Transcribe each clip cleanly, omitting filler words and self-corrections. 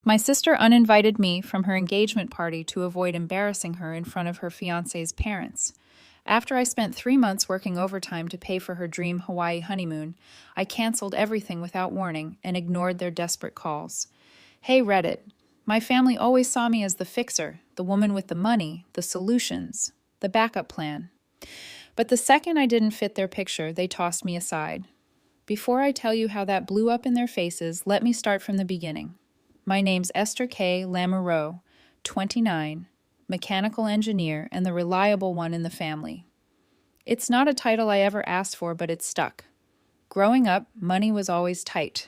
My sister uninvited me from her engagement party to avoid embarrassing her in front of her fiancé's parents. After I spent 3 months working overtime to pay for her dream Hawaii honeymoon, I canceled everything without warning and ignored their desperate calls. Hey Reddit, my family always saw me as the fixer, the woman with the money, the solutions, the backup plan. But the second I didn't fit their picture, they tossed me aside. Before I tell you how that blew up in their faces, let me start from the beginning. My name's Esther K. Lamoureux, 29, mechanical engineer and the reliable one in the family. It's not a title I ever asked for, but it stuck. Growing up, money was always tight.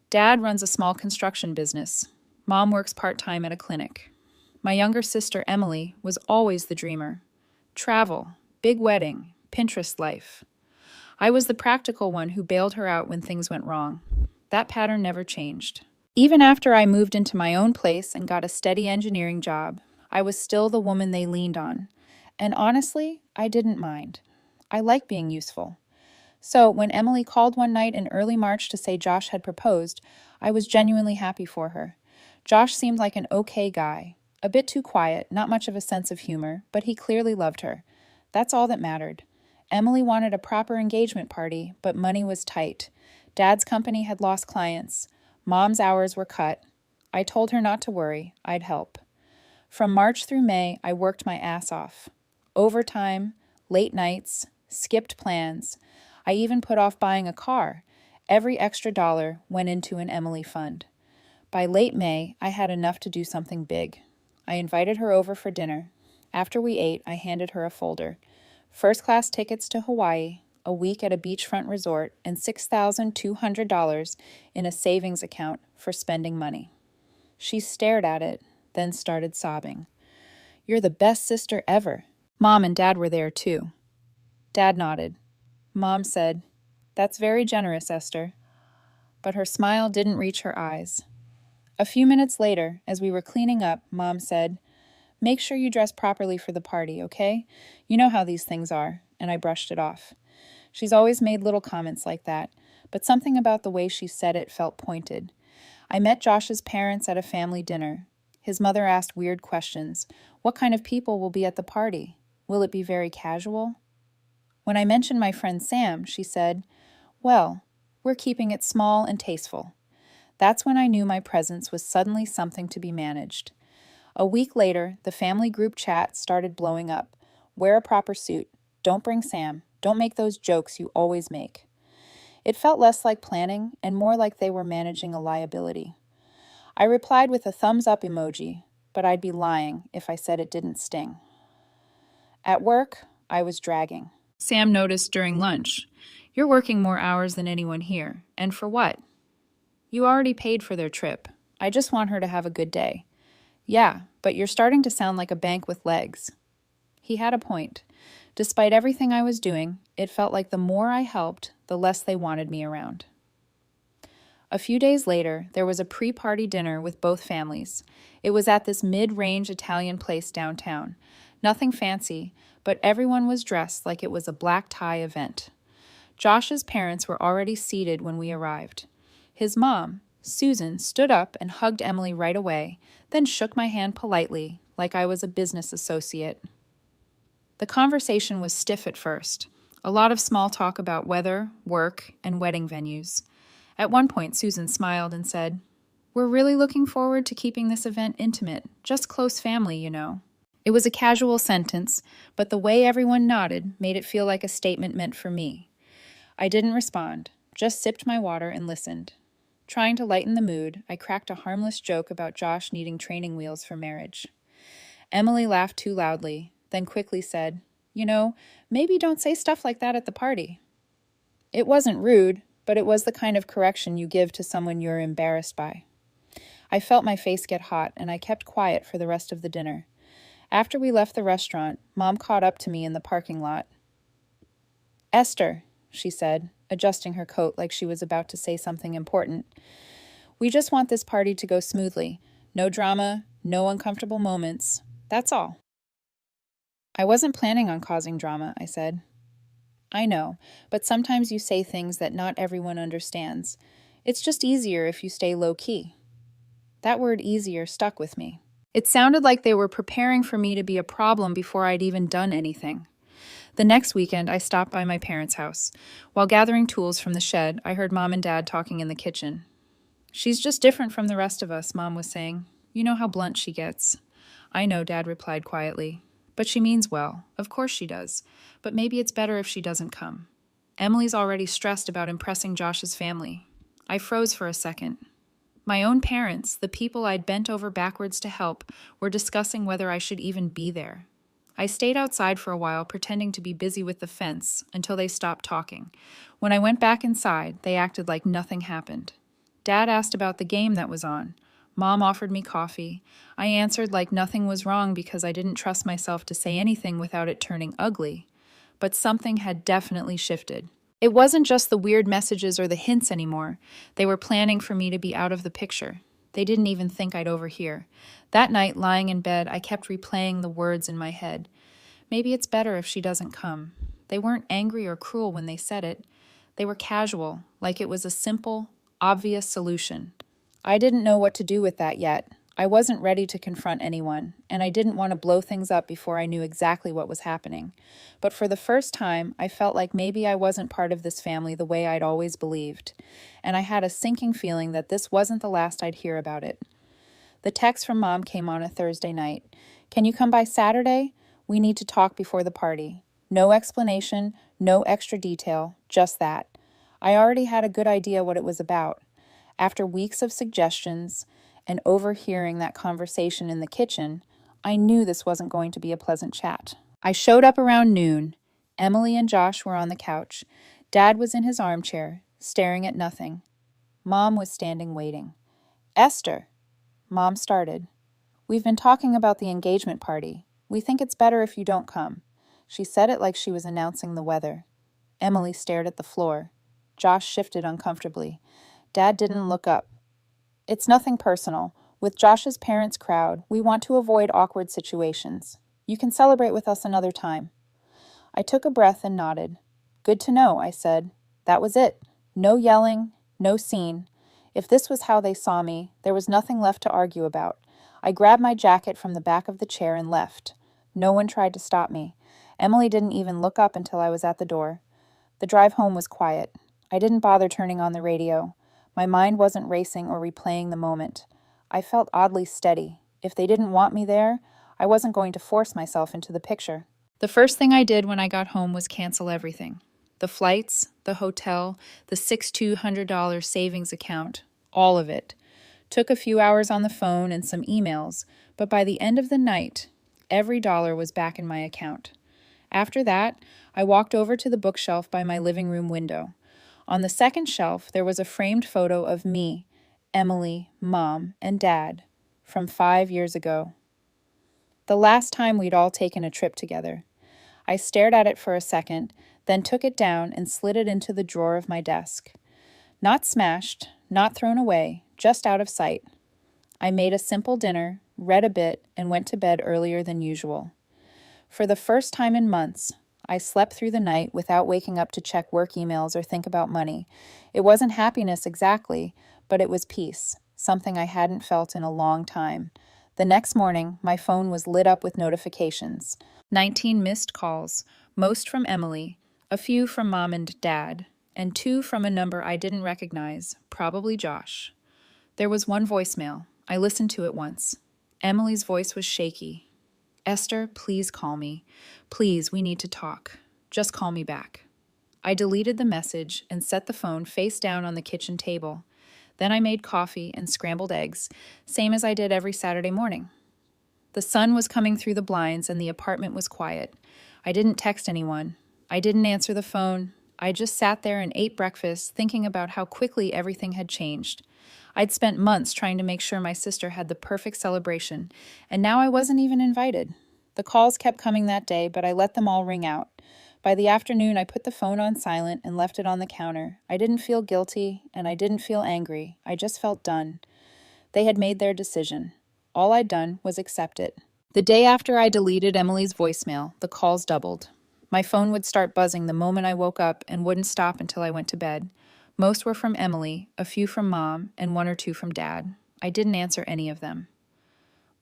Dad runs a small construction business. Mom works part-time at a clinic. My younger sister, Emily, was always the dreamer. Travel, big wedding, Pinterest life. I was the practical one who bailed her out when things went wrong. That pattern never changed. Even after I moved into my own place and got a steady engineering job, I was still the woman they leaned on. And honestly, I didn't mind. I like being useful. So when Emily called one night in early March to say Josh had proposed, I was genuinely happy for her. Josh seemed like an okay guy. A bit too quiet, not much of a sense of humor, but he clearly loved her. That's all that mattered. Emily wanted a proper engagement party, but money was tight. Dad's company had lost clients. Mom's hours were cut. I told her not to worry, I'd help. From March through May, I worked my ass off. Overtime, late nights, skipped plans. I even put off buying a car. Every extra dollar went into an Emily fund. By late May, I had enough to do something big. I invited her over for dinner. After we ate, I handed her a folder. First-class tickets to Hawaii, a week at a beachfront resort, and $6,200 in a savings account for spending money. She stared at it, then started sobbing. "You're the best sister ever." Mom and Dad were there too. Dad nodded. Mom said, "That's very generous, Esther." But her smile didn't reach her eyes. A few minutes later, as we were cleaning up, Mom said, "Make sure you dress properly for the party, okay? You know how these things are," and I brushed it off. She's always made little comments like that, but something about the way she said it felt pointed. I met Josh's parents at a family dinner. His mother asked weird questions. What kind of people will be at the party? Will it be very casual? When I mentioned my friend Sam, she said, "Well, we're keeping it small and tasteful." That's when I knew my presence was suddenly something to be managed. A week later, the family group chat started blowing up. Wear a proper suit. Don't bring Sam. Don't make those jokes you always make. It felt less like planning and more like they were managing a liability. I replied with a thumbs up emoji, but I'd be lying if I said it didn't sting. At work, I was dragging. Sam noticed during lunch, "You're working more hours than anyone here. And for what?" "You already paid for their trip. I just want her to have a good day." "Yeah, but you're starting to sound like a bank with legs." He had a point. Despite everything I was doing, it felt like the more I helped, the less they wanted me around. A few days later, there was a pre-party dinner with both families. It was at this mid-range Italian place downtown. Nothing fancy, but everyone was dressed like it was a black tie event. Josh's parents were already seated when we arrived. His mom, Susan, stood up and hugged Emily right away, then shook my hand politely, like I was a business associate. The conversation was stiff at first. A lot of small talk about weather, work, and wedding venues. At one point, Susan smiled and said, "We're really looking forward to keeping this event intimate, just close family, you know." It was a casual sentence, but the way everyone nodded made it feel like a statement meant for me. I didn't respond, just sipped my water and listened. Trying to lighten the mood, I cracked a harmless joke about Josh needing training wheels for marriage. Emily laughed too loudly, then quickly said, "You know, maybe don't say stuff like that at the party." It wasn't rude, but it was the kind of correction you give to someone you're embarrassed by. I felt my face get hot, and I kept quiet for the rest of the dinner. After we left the restaurant, Mom caught up to me in the parking lot. "Esther," she said, adjusting her coat like she was about to say something important, "we just want this party to go smoothly. No drama, no uncomfortable moments. That's all." "I wasn't planning on causing drama," I said. "I know, but sometimes you say things that not everyone understands. It's just easier if you stay low-key." That word easier stuck with me. It sounded like they were preparing for me to be a problem before I'd even done anything. The next weekend, I stopped by my parents' house. While gathering tools from the shed, I heard Mom and Dad talking in the kitchen. "She's just different from the rest of us," Mom was saying. "You know how blunt she gets." "I know," Dad replied quietly. "But she means well. Of course she does. But maybe it's better if she doesn't come. Emily's already stressed about impressing Josh's family." I froze for a second. My own parents, the people I'd bent over backwards to help, were discussing whether I should even be there. I stayed outside for a while, pretending to be busy with the fence, until they stopped talking. When I went back inside, they acted like nothing happened. Dad asked about the game that was on. Mom offered me coffee. I answered like nothing was wrong because I didn't trust myself to say anything without it turning ugly. But something had definitely shifted. It wasn't just the weird messages or the hints anymore. They were planning for me to be out of the picture. They didn't even think I'd overhear. That night, lying in bed, I kept replaying the words in my head. Maybe it's better if she doesn't come. They weren't angry or cruel when they said it. They were casual, like it was a simple, obvious solution. I didn't know what to do with that yet. I wasn't ready to confront anyone, and I didn't want to blow things up before I knew exactly what was happening. But for the first time, I felt like maybe I wasn't part of this family the way I'd always believed, and I had a sinking feeling that this wasn't the last I'd hear about it. The text from Mom came on a Thursday night. "Can you come by Saturday? We need to talk before the party." No explanation, no extra detail, just that. I already had a good idea what it was about. After weeks of suggestions and overhearing that conversation in the kitchen, I knew this wasn't going to be a pleasant chat. I showed up around noon. Emily and Josh were on the couch. Dad was in his armchair, staring at nothing. Mom was standing waiting. "Esther," Mom started. "We've been talking about the engagement party. We think it's better if you don't come." She said it like she was announcing the weather. Emily stared at the floor. Josh shifted uncomfortably. Dad didn't look up. "It's nothing personal. With Josh's parents' crowd, we want to avoid awkward situations. You can celebrate with us another time." I took a breath and nodded. "Good to know," I said. That was it. No yelling, no scene. If this was how they saw me, there was nothing left to argue about. I grabbed my jacket from the back of the chair and left. No one tried to stop me. Emily didn't even look up until I was at the door. The drive home was quiet. I didn't bother turning on the radio. My mind wasn't racing or replaying the moment. I felt oddly steady. If they didn't want me there, I wasn't going to force myself into the picture. The first thing I did when I got home was cancel everything. The flights, the hotel, the $6,200 savings account, all of it. Took a few hours on the phone and some emails, but by the end of the night, every dollar was back in my account. After that, I walked over to the bookshelf by my living room window. On the second shelf, there was a framed photo of me, Emily, Mom, and Dad from 5 years ago. The last time we'd all taken a trip together. I stared at it for a second, then took it down and slid it into the drawer of my desk. Not smashed, not thrown away, just out of sight. I made a simple dinner, read a bit, and went to bed earlier than usual. For the first time in months, I slept through the night without waking up to check work emails or think about money. It wasn't happiness exactly, but it was peace, something I hadn't felt in a long time. The next morning, my phone was lit up with notifications. 19 missed calls, most from Emily, a few from Mom and Dad, and 2 from a number I didn't recognize, probably Josh. There was one voicemail. I listened to it once. Emily's voice was shaky. "Esther, please call me. Please, we need to talk. Just call me back." I deleted the message and set the phone face down on the kitchen table. Then I made coffee and scrambled eggs, same as I did every Saturday morning. The sun was coming through the blinds and the apartment was quiet. I didn't text anyone. I didn't answer the phone. I just sat there and ate breakfast, thinking about how quickly everything had changed. I'd spent months trying to make sure my sister had the perfect celebration, and now I wasn't even invited. The calls kept coming that day, but I let them all ring out. By the afternoon, I put the phone on silent and left it on the counter. I didn't feel guilty, and I didn't feel angry. I just felt done. They had made their decision. All I'd done was accept it. The day after I deleted Emily's voicemail, the calls doubled. My phone would start buzzing the moment I woke up and wouldn't stop until I went to bed. Most were from Emily, a few from Mom, and 1 or 2 from Dad. I didn't answer any of them.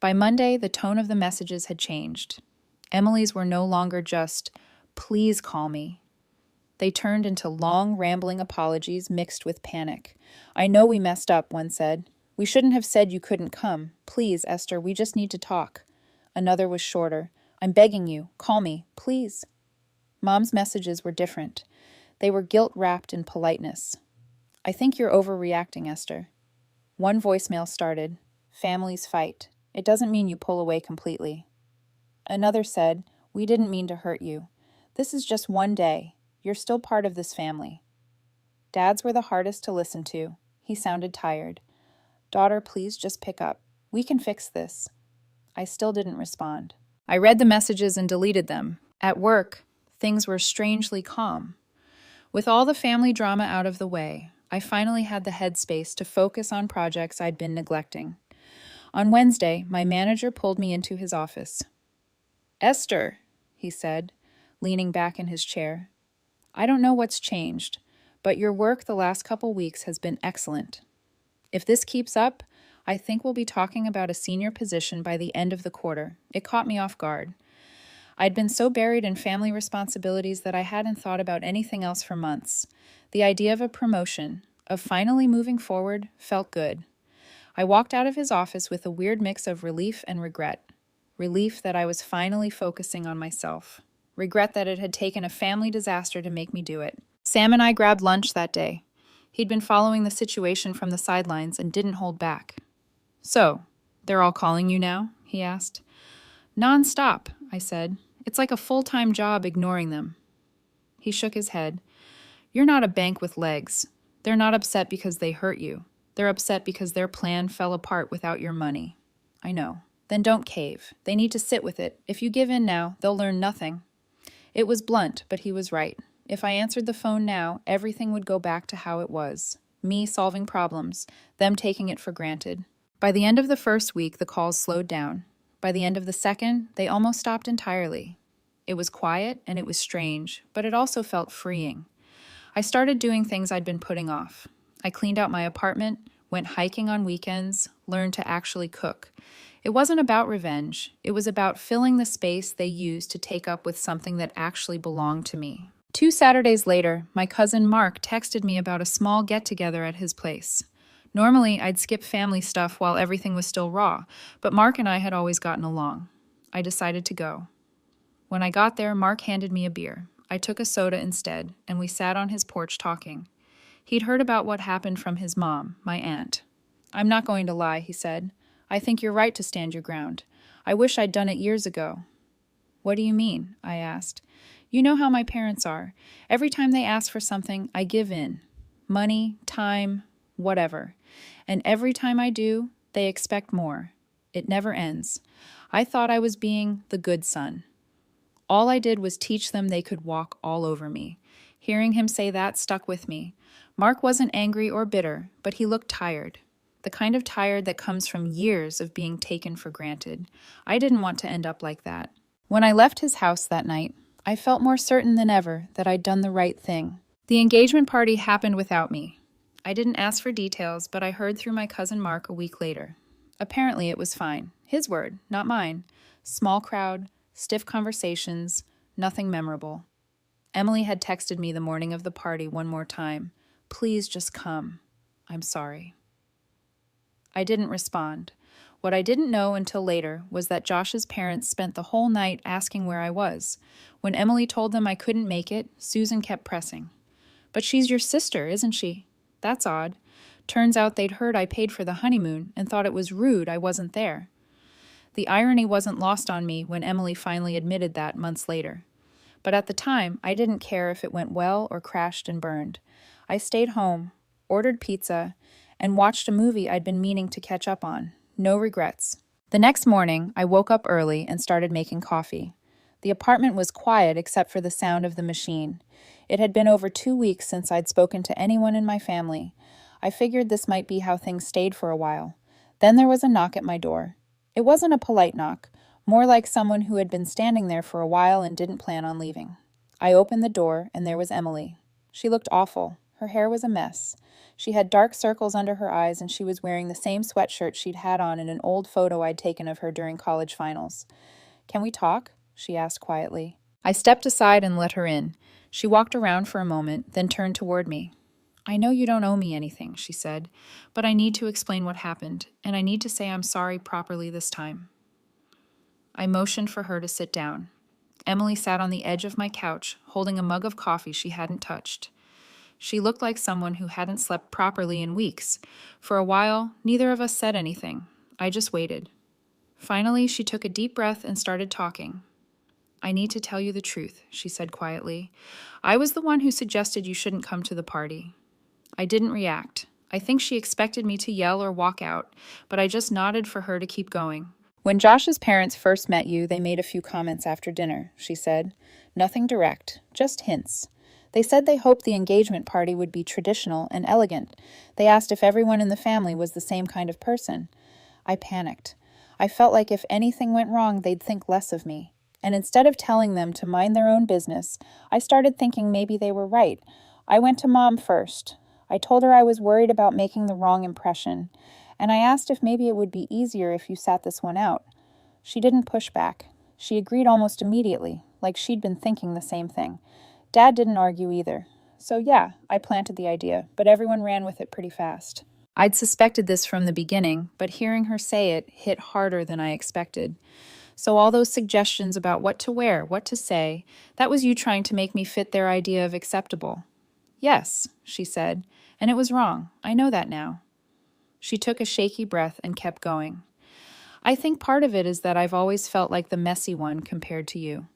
By Monday, the tone of the messages had changed. Emily's were no longer just, "Please call me." They turned into long, rambling apologies mixed with panic. "I know we messed up," one said. "We shouldn't have said you couldn't come. Please, Esther, we just need to talk." Another was shorter. "I'm begging you, call me, please." Mom's messages were different. They were guilt-wrapped in politeness. "I think you're overreacting, Esther." One voicemail started, "Families fight. It doesn't mean you pull away completely." Another said, "We didn't mean to hurt you. This is just one day. You're still part of this family." Dad's were the hardest to listen to. He sounded tired. "Daughter, please just pick up. We can fix this." I still didn't respond. I read the messages and deleted them. At work, things were strangely calm. With all the family drama out of the way, I finally had the headspace to focus on projects I'd been neglecting. On Wednesday, my manager pulled me into his office. "Esther," he said, leaning back in his chair, "I don't know what's changed, but your work the last couple weeks has been excellent. If this keeps up, I think we'll be talking about a senior position by the end of the quarter." It caught me off guard. I'd been so buried in family responsibilities that I hadn't thought about anything else for months. The idea of a promotion, of finally moving forward, felt good. I walked out of his office with a weird mix of relief and regret. Relief that I was finally focusing on myself. Regret that it had taken a family disaster to make me do it. Sam and I grabbed lunch that day. He'd been following the situation from the sidelines and didn't hold back. "So, they're all calling you now?" he asked. "Non-stop," I said. "It's like a full-time job ignoring them." He shook his head. "You're not a bank with legs. They're not upset because they hurt you. They're upset because their plan fell apart without your money." "I know." "Then don't cave. They need to sit with it. If you give in now, they'll learn nothing." It was blunt, but he was right. If I answered the phone now, everything would go back to how it was. Me solving problems, them taking it for granted. By the end of the first week, the calls slowed down. By the end of the second, they almost stopped entirely. It was quiet and it was strange, but it also felt freeing. I started doing things I'd been putting off. I cleaned out my apartment, went hiking on weekends, learned to actually cook. It wasn't about revenge. It was about filling the space they used to take up with something that actually belonged to me. 2 Saturdays later, my cousin Mark texted me about a small get-together at his place. Normally, I'd skip family stuff while everything was still raw, but Mark and I had always gotten along. I decided to go. When I got there, Mark handed me a beer. I took a soda instead, and we sat on his porch talking. He'd heard about what happened from his mom, my aunt. "I'm not going to lie," he said. "I think you're right to stand your ground. I wish I'd done it years ago." "What do you mean?" I asked. "You know how my parents are. Every time they ask for something, I give in. Money, time, whatever. And every time I do, they expect more. It never ends. I thought I was being the good son. All I did was teach them they could walk all over me." Hearing him say that stuck with me. Mark wasn't angry or bitter, but he looked tired. The kind of tired that comes from years of being taken for granted. I didn't want to end up like that. When I left his house that night, I felt more certain than ever that I'd done the right thing. The engagement party happened without me. I didn't ask for details, but I heard through my cousin Mark a week later. Apparently it was fine. His word, not mine. Small crowd, stiff conversations, nothing memorable. Emily had texted me the morning of the party one more time. "Please just come. I'm sorry." I didn't respond. What I didn't know until later was that Josh's parents spent the whole night asking where I was. When Emily told them I couldn't make it, Susan kept pressing. "But she's your sister, isn't she?" "That's odd." Turns out they'd heard I paid for the honeymoon and thought it was rude I wasn't there. The irony wasn't lost on me when Emily finally admitted that months later. But at the time, I didn't care if it went well or crashed and burned. I stayed home, ordered pizza, and watched a movie I'd been meaning to catch up on. No regrets. The next morning, I woke up early and started making coffee. The apartment was quiet except for the sound of the machine. It had been over 2 weeks since I'd spoken to anyone in my family. I figured this might be how things stayed for a while. Then there was a knock at my door. It wasn't a polite knock, more like someone who had been standing there for a while and didn't plan on leaving. I opened the door, and there was Emily. She looked awful. Her hair was a mess. She had dark circles under her eyes, and she was wearing the same sweatshirt she'd had on in an old photo I'd taken of her during college finals. "Can we talk?" she asked quietly. I stepped aside and let her in. She walked around for a moment, then turned toward me. "I know you don't owe me anything," she said, "but I need to explain what happened, and I need to say I'm sorry properly this time." I motioned for her to sit down. Emily sat on the edge of my couch, holding a mug of coffee she hadn't touched. She looked like someone who hadn't slept properly in weeks. For a while, neither of us said anything. I just waited. Finally, she took a deep breath and started talking. "I need to tell you the truth," she said quietly. "I was the one who suggested you shouldn't come to the party." I didn't react. I think she expected me to yell or walk out, but I just nodded for her to keep going. "When Josh's parents first met you, they made a few comments after dinner," she said. "Nothing direct, just hints. They said they hoped the engagement party would be traditional and elegant. They asked if everyone in the family was the same kind of person." I panicked. I felt like if anything went wrong, they'd think less of me. And instead of telling them to mind their own business, I started thinking maybe they were right. I went to Mom first. I told her I was worried about making the wrong impression, and I asked if maybe it would be easier if you sat this one out. She didn't push back. She agreed almost immediately, like she'd been thinking the same thing. Dad didn't argue either. So yeah, I planted the idea, but everyone ran with it pretty fast. I'd suspected this from the beginning, but hearing her say it hit harder than I expected. "So all those suggestions about what to wear, what to say, that was you trying to make me fit their idea of acceptable." "Yes," she said, "and it was wrong. I know that now." She took a shaky breath and kept going. "I think part of it is that I've always felt like the messy one compared to you.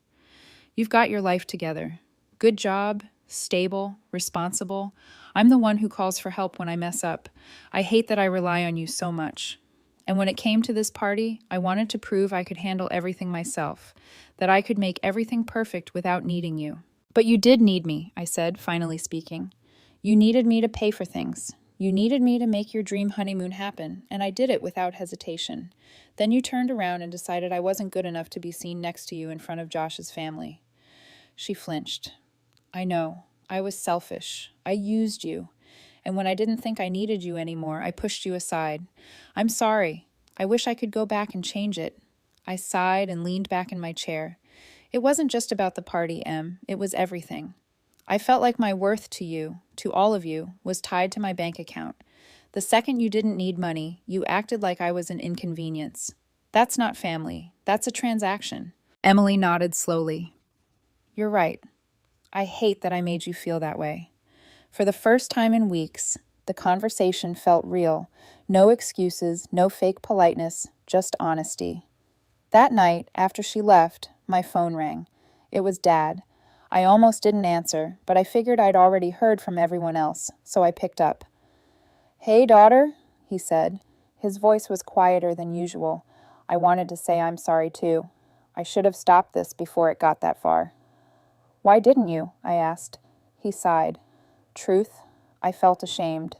You've got your life together. Good job, stable, responsible. I'm the one who calls for help when I mess up. I hate that I rely on you so much. And when it came to this party, I wanted to prove I could handle everything myself, that I could make everything perfect without needing you." "But you did need me," I said, finally speaking. "You needed me to pay for things. You needed me to make your dream honeymoon happen, and I did it without hesitation. Then you turned around and decided I wasn't good enough to be seen next to you in front of Josh's family." She flinched. "I know. I was selfish. I used you. And when I didn't think I needed you anymore, I pushed you aside. I'm sorry. I wish I could go back and change it." I sighed and leaned back in my chair. "It wasn't just about the party, Em. It was everything. I felt like my worth to you, to all of you, was tied to my bank account. The second you didn't need money, you acted like I was an inconvenience. That's not family. That's a transaction." Emily nodded slowly. "You're right. I hate that I made you feel that way." For the first time in weeks, the conversation felt real. No excuses, no fake politeness, just honesty. That night, after she left, my phone rang. It was Dad. I almost didn't answer, but I figured I'd already heard from everyone else, so I picked up. "Hey, daughter," he said. His voice was quieter than usual. I wanted to say I'm sorry too. I should have stopped this before it got that far. "Why didn't you?" I asked. He sighed. "Truth, I felt ashamed.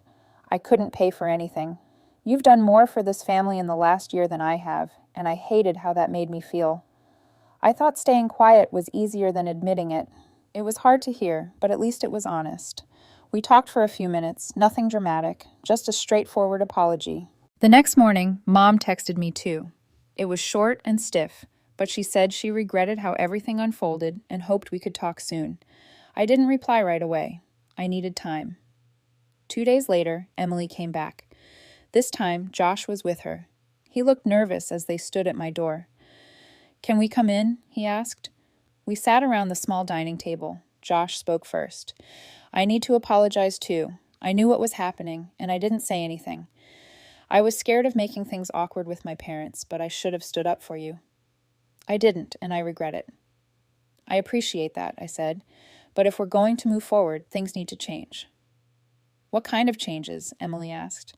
I couldn't pay for anything. You've done more for this family in the last year than I have, and I hated how that made me feel." I thought staying quiet was easier than admitting it. It was hard to hear, but at least it was honest. We talked for a few minutes, nothing dramatic, just a straightforward apology. The next morning, Mom texted me too. It was short and stiff, but she said she regretted how everything unfolded and hoped we could talk soon. I didn't reply right away. I needed time. 2 days later, Emily came back. This time, Josh was with her. He looked nervous as they stood at my door. "Can we come in?" he asked. We sat around the small dining table. Josh spoke first. "I need to apologize too. I knew what was happening, and I didn't say anything. I was scared of making things awkward with my parents, but I should have stood up for you. I didn't, and I regret it." "I appreciate that," I said. "But if we're going to move forward, things need to change." "What kind of changes?" Emily asked.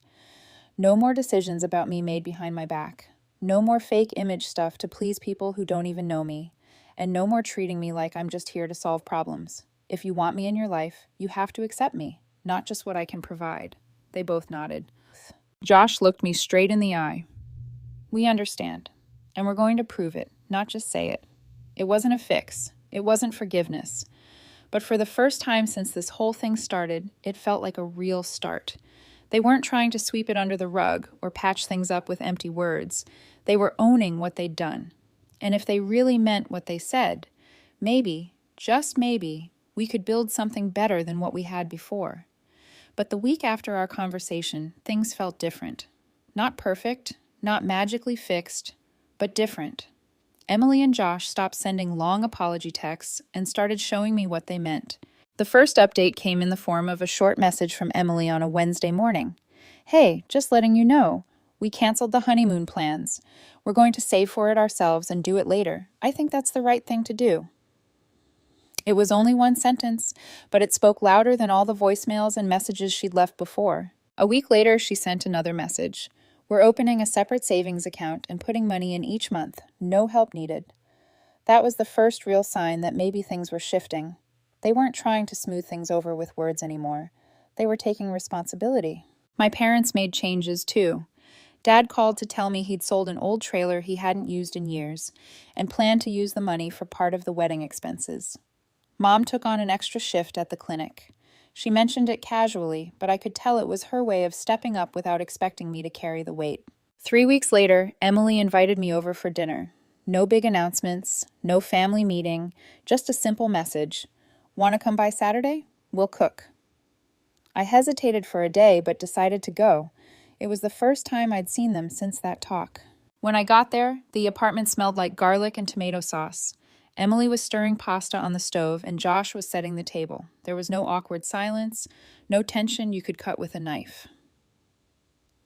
"No more decisions about me made behind my back. No more fake image stuff to please people who don't even know me. And no more treating me like I'm just here to solve problems. If you want me in your life, you have to accept me, not just what I can provide." They both nodded. Josh looked me straight in the eye. "We understand, and we're going to prove it, not just say it. It wasn't a fix. It wasn't forgiveness. But for the first time since this whole thing started, it felt like a real start. They weren't trying to sweep it under the rug or patch things up with empty words. They were owning what they'd done. And if they really meant what they said, maybe, just maybe, we could build something better than what we had before. But the week after our conversation, things felt different. Not perfect, not magically fixed, but different. Emily and Josh stopped sending long apology texts and started showing me what they meant. The first update came in the form of a short message from Emily on a Wednesday morning. "Hey, just letting you know, we canceled the honeymoon plans. We're going to save for it ourselves and do it later. I think that's the right thing to do." It was only one sentence, but it spoke louder than all the voicemails and messages she'd left before. A week later, she sent another message. "We're opening a separate savings account and putting money in each month. No help needed." That was the first real sign that maybe things were shifting. They weren't trying to smooth things over with words anymore. They were taking responsibility. My parents made changes too. Dad called to tell me he'd sold an old trailer he hadn't used in years and planned to use the money for part of the wedding expenses. Mom took on an extra shift at the clinic. She mentioned it casually, but I could tell it was her way of stepping up without expecting me to carry the weight. 3 weeks later, Emily invited me over for dinner. No big announcements, no family meeting, just a simple message. "Want to come by Saturday? We'll cook." I hesitated for a day, but decided to go. It was the first time I'd seen them since that talk. When I got there, the apartment smelled like garlic and tomato sauce. Emily was stirring pasta on the stove, and Josh was setting the table. There was no awkward silence, no tension you could cut with a knife.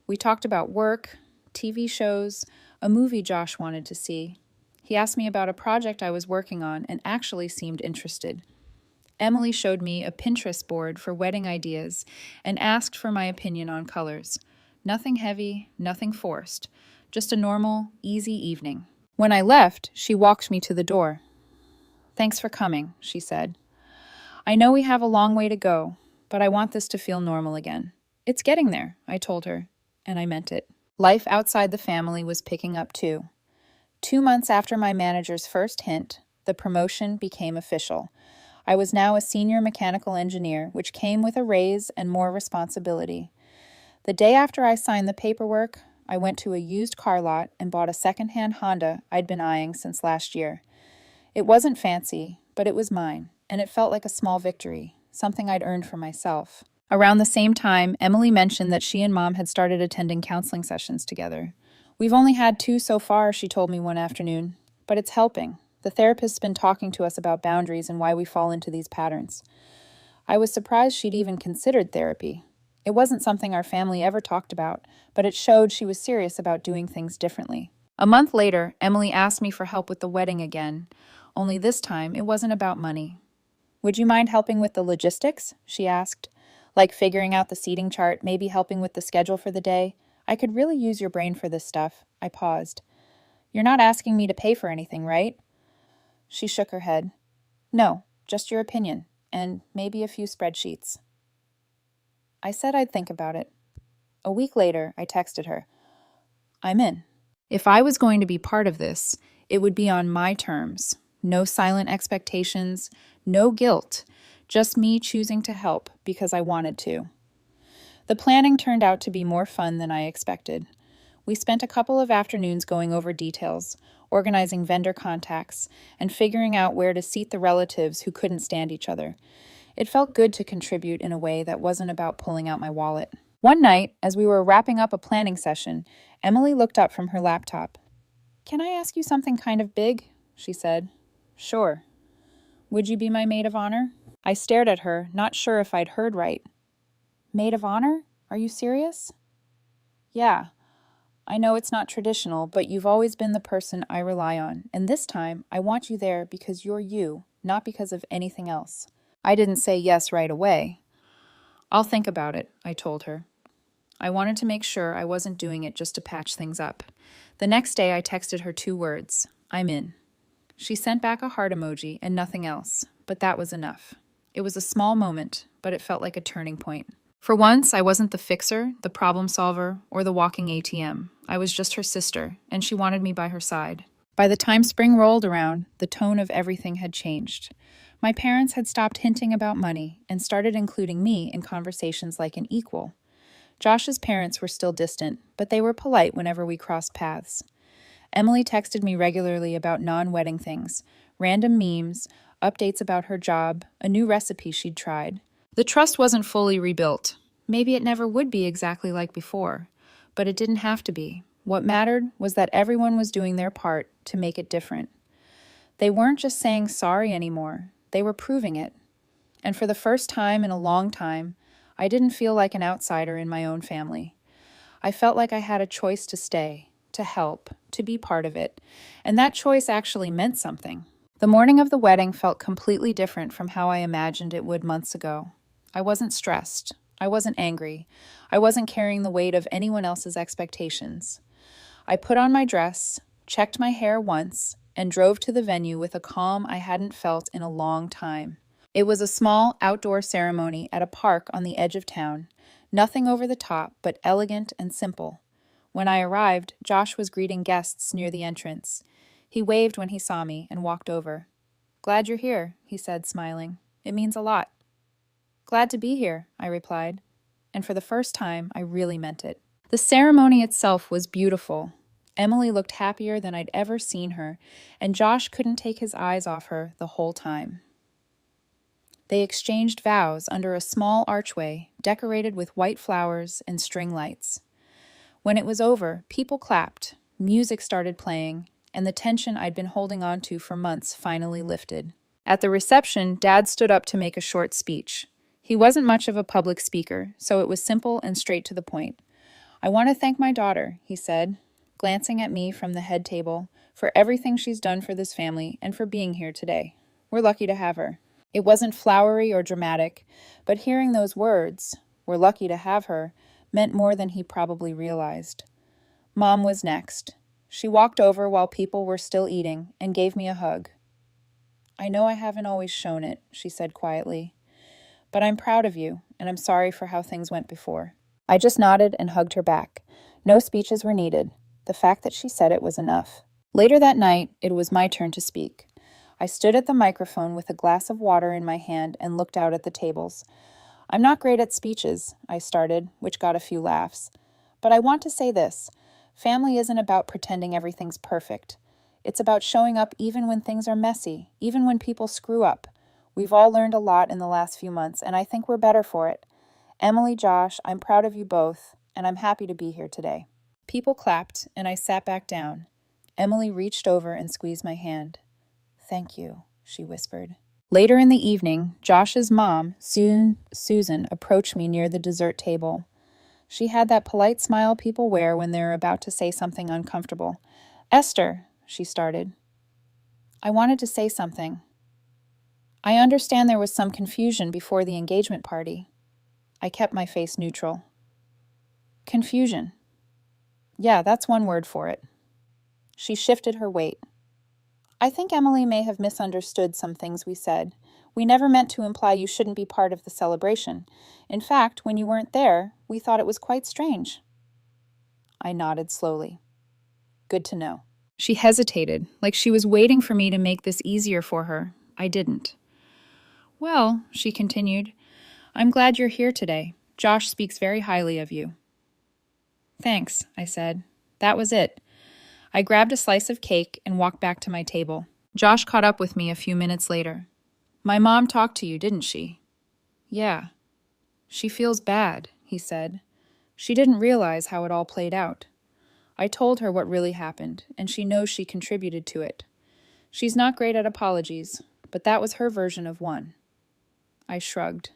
We talked about work, TV shows, a movie Josh wanted to see. He asked me about a project I was working on and actually seemed interested. Emily showed me a Pinterest board for wedding ideas and asked for my opinion on colors. Nothing heavy, nothing forced, just a normal, easy evening. When I left, she walked me to the door. "Thanks for coming," she said. "I know we have a long way to go, but I want this to feel normal again." "It's getting there," I told her, and I meant it. Life outside the family was picking up too. 2 months after my manager's first hint, the promotion became official. I was now a senior mechanical engineer, which came with a raise and more responsibility. The day after I signed the paperwork, I went to a used car lot and bought a secondhand Honda I'd been eyeing since last year. It wasn't fancy, but it was mine, and it felt like a small victory, something I'd earned for myself. Around the same time, Emily mentioned that she and Mom had started attending counseling sessions together. "We've only had 2 so far," she told me one afternoon, "but it's helping. The therapist's been talking to us about boundaries and why we fall into these patterns." I was surprised she'd even considered therapy. It wasn't something our family ever talked about, but it showed she was serious about doing things differently. A month later, Emily asked me for help with the wedding again, only this time it wasn't about money. "Would you mind helping with the logistics?" she asked. "Like figuring out the seating chart, maybe helping with the schedule for the day? I could really use your brain for this stuff." I paused. "You're not asking me to pay for anything, right?" She shook her head. "No, just your opinion, and maybe a few spreadsheets." I said I'd think about it. A week later, I texted her. "I'm in." If I was going to be part of this, it would be on my terms. No silent expectations, no guilt, just me choosing to help because I wanted to. The planning turned out to be more fun than I expected. We spent a couple of afternoons going over details, organizing vendor contacts, and figuring out where to seat the relatives who couldn't stand each other. It felt good to contribute in a way that wasn't about pulling out my wallet. One night, as we were wrapping up a planning session, Emily looked up from her laptop. "Can I ask you something kind of big?" she said. "Sure." "Would you be my maid of honor?" I stared at her, not sure if I'd heard right. "Maid of honor? Are you serious?" "Yeah. I know it's not traditional, but you've always been the person I rely on, and this time I want you there because you're you, not because of anything else." I didn't say yes right away. "I'll think about it," I told her. I wanted to make sure I wasn't doing it just to patch things up. The next day I texted her 2 words, "I'm in." She sent back a heart emoji and nothing else, but that was enough. It was a small moment, but it felt like a turning point. For once, I wasn't the fixer, the problem solver, or the walking ATM. I was just her sister, and she wanted me by her side. By the time spring rolled around, the tone of everything had changed. My parents had stopped hinting about money and started including me in conversations like an equal. Josh's parents were still distant, but they were polite whenever we crossed paths. Emily texted me regularly about non-wedding things, random memes, updates about her job, a new recipe she'd tried. The trust wasn't fully rebuilt. Maybe it never would be exactly like before, but it didn't have to be. What mattered was that everyone was doing their part to make it different. They weren't just saying sorry anymore, they were proving it. And for the first time in a long time, I didn't feel like an outsider in my own family. I felt like I had a choice to stay, to help, to be part of it, and that choice actually meant something. The morning of the wedding felt completely different from how I imagined it would months ago. I wasn't stressed. I wasn't angry. I wasn't carrying the weight of anyone else's expectations. I put on my dress, checked my hair once, and drove to the venue with a calm I hadn't felt in a long time. It was a small outdoor ceremony at a park on the edge of town, nothing over the top, but elegant and simple. When I arrived, Josh was greeting guests near the entrance. He waved when he saw me and walked over. "Glad you're here," he said, smiling. "It means a lot." "Glad to be here," I replied, and for the first time, I really meant it. The ceremony itself was beautiful. Emily looked happier than I'd ever seen her, and Josh couldn't take his eyes off her the whole time. They exchanged vows under a small archway decorated with white flowers and string lights. When it was over, people clapped, music started playing, and the tension I'd been holding on to for months finally lifted. At the reception, Dad stood up to make a short speech. He wasn't much of a public speaker, so it was simple and straight to the point. "I want to thank my daughter," he said, glancing at me from the head table, "for everything she's done for this family and for being here today. We're lucky to have her." It wasn't flowery or dramatic, but hearing those words, "we're lucky to have her," meant more than he probably realized. Mom was next. She walked over while people were still eating and gave me a hug. "I know I haven't always shown it," she said quietly, "but I'm proud of you, and I'm sorry for how things went before." I just nodded and hugged her back. No speeches were needed. The fact that she said it was enough. Later that night, it was my turn to speak. I stood at the microphone with a glass of water in my hand and looked out at the tables. "I'm not great at speeches," I started, which got a few laughs. "But I want to say this. Family isn't about pretending everything's perfect. It's about showing up even when things are messy, even when people screw up. We've all learned a lot in the last few months, and I think we're better for it. Emily, Josh, I'm proud of you both, and I'm happy to be here today." People clapped, and I sat back down. Emily reached over and squeezed my hand. "Thank you," she whispered. Later in the evening, Josh's mom, Susan, approached me near the dessert table. She had that polite smile people wear when they're about to say something uncomfortable. "Esther," she started, "I wanted to say something. I understand there was some confusion before the engagement party." I kept my face neutral. "Confusion. Yeah, that's one word for it." She shifted her weight. "I think Emily may have misunderstood some things we said. We never meant to imply you shouldn't be part of the celebration. In fact, when you weren't there, we thought it was quite strange." I nodded slowly. "Good to know." She hesitated, like she was waiting for me to make this easier for her. I didn't. "Well," she continued, "I'm glad you're here today. Josh speaks very highly of you." "Thanks," I said. That was it. I grabbed a slice of cake and walked back to my table. Josh caught up with me a few minutes later. "My mom talked to you, didn't she?" "Yeah." "She feels bad," he said. "She didn't realize how it all played out. I told her what really happened, and she knows she contributed to it. She's not great at apologies, but that was her version of one." I shrugged.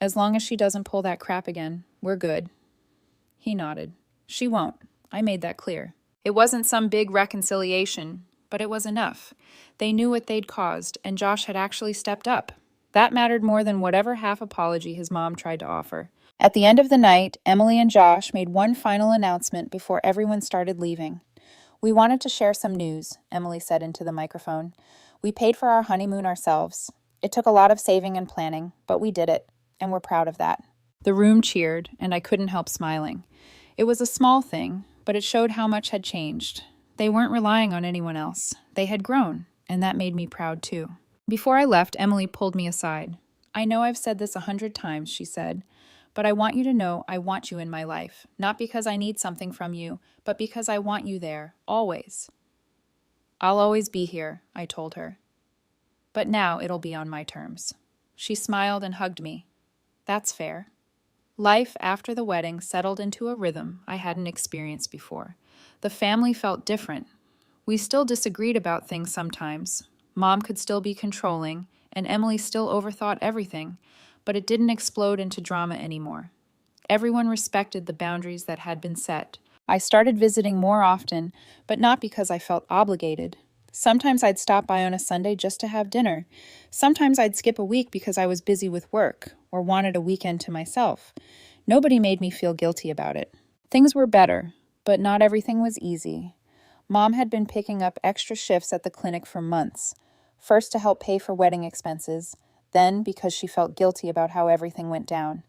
"As long as she doesn't pull that crap again, we're good." He nodded. "She won't. I made that clear." It wasn't some big reconciliation, but it was enough. They knew what they'd caused, and Josh had actually stepped up. That mattered more than whatever half apology his mom tried to offer. At the end of the night, Emily and Josh made one final announcement before everyone started leaving. "We wanted to share some news," Emily said into the microphone. "We paid for our honeymoon ourselves. It took a lot of saving and planning, but we did it, and we're proud of that." The room cheered, and I couldn't help smiling. It was a small thing, but it showed how much had changed. They weren't relying on anyone else. They had grown, and that made me proud too. Before I left, Emily pulled me aside. "I know I've said this 100 times," she said, "but I want you to know I want you in my life, not because I need something from you, but because I want you there, always." "I'll always be here," I told her. "But now it'll be on my terms." She smiled and hugged me. "That's fair." Life after the wedding settled into a rhythm I hadn't experienced before. The family felt different. We still disagreed about things sometimes. Mom could still be controlling, and Emily still overthought everything, but it didn't explode into drama anymore. Everyone respected the boundaries that had been set. I started visiting more often, but not because I felt obligated. Sometimes I'd stop by on a Sunday just to have dinner. Sometimes I'd skip a week because I was busy with work or wanted a weekend to myself. Nobody made me feel guilty about it. Things were better, but not everything was easy. Mom had been picking up extra shifts at the clinic for months, first to help pay for wedding expenses, then because she felt guilty about how everything went down.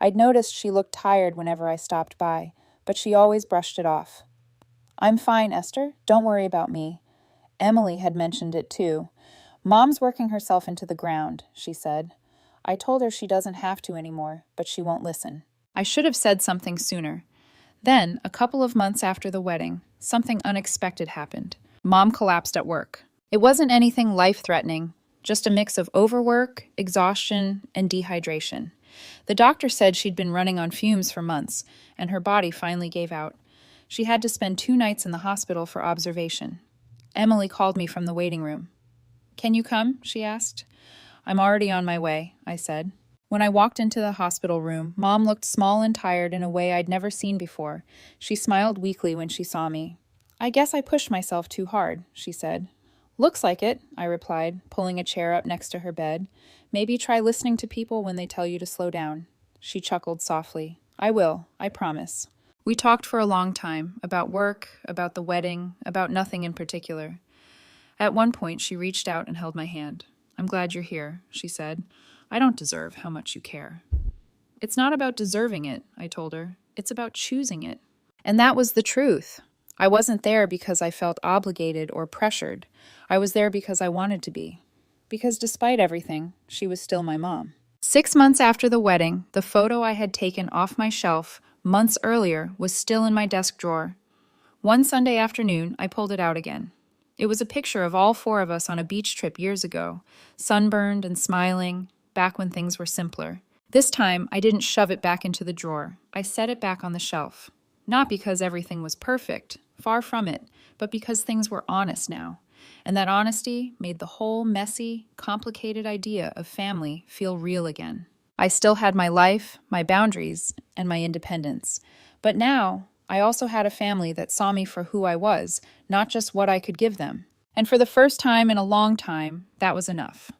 I'd noticed she looked tired whenever I stopped by, but she always brushed it off. "I'm fine, Esther. Don't worry about me." Emily had mentioned it too. "Mom's working herself into the ground," she said. I told her she doesn't have to anymore, but she won't listen. I should have said something sooner. Then, a couple of months after the wedding, something unexpected happened. Mom collapsed at work. It wasn't anything life-threatening, just a mix of overwork, exhaustion, and dehydration. The doctor said she'd been running on fumes for months, and her body finally gave out. She had to spend 2 nights in the hospital for observation. Emily called me from the waiting room. "Can you come?" she asked. "I'm already on my way," I said. When I walked into the hospital room, Mom looked small and tired in a way I'd never seen before. She smiled weakly when she saw me. "I guess I pushed myself too hard," she said. "Looks like it," I replied, pulling a chair up next to her bed. "Maybe try listening to people when they tell you to slow down." She chuckled softly. "I will, I promise." We talked for a long time, about work, about the wedding, about nothing in particular. At one point, she reached out and held my hand. "I'm glad you're here," she said. "I don't deserve how much you care." "It's not about deserving it," I told her. "It's about choosing it." And that was the truth. I wasn't there because I felt obligated or pressured. I was there because I wanted to be. Because despite everything, she was still my mom. 6 months after the wedding, the photo I had taken off my shelf months earlier was still in my desk drawer. One Sunday afternoon, I pulled it out again. It was a picture of all 4 of us on a beach trip years ago, sunburned and smiling, back when things were simpler. This time, I didn't shove it back into the drawer. I set it back on the shelf. Not because everything was perfect, far from it, but because things were honest now. And that honesty made the whole messy, complicated idea of family feel real again. I still had my life, my boundaries, and my independence. But now, I also had a family that saw me for who I was, not just what I could give them. And for the first time in a long time, that was enough.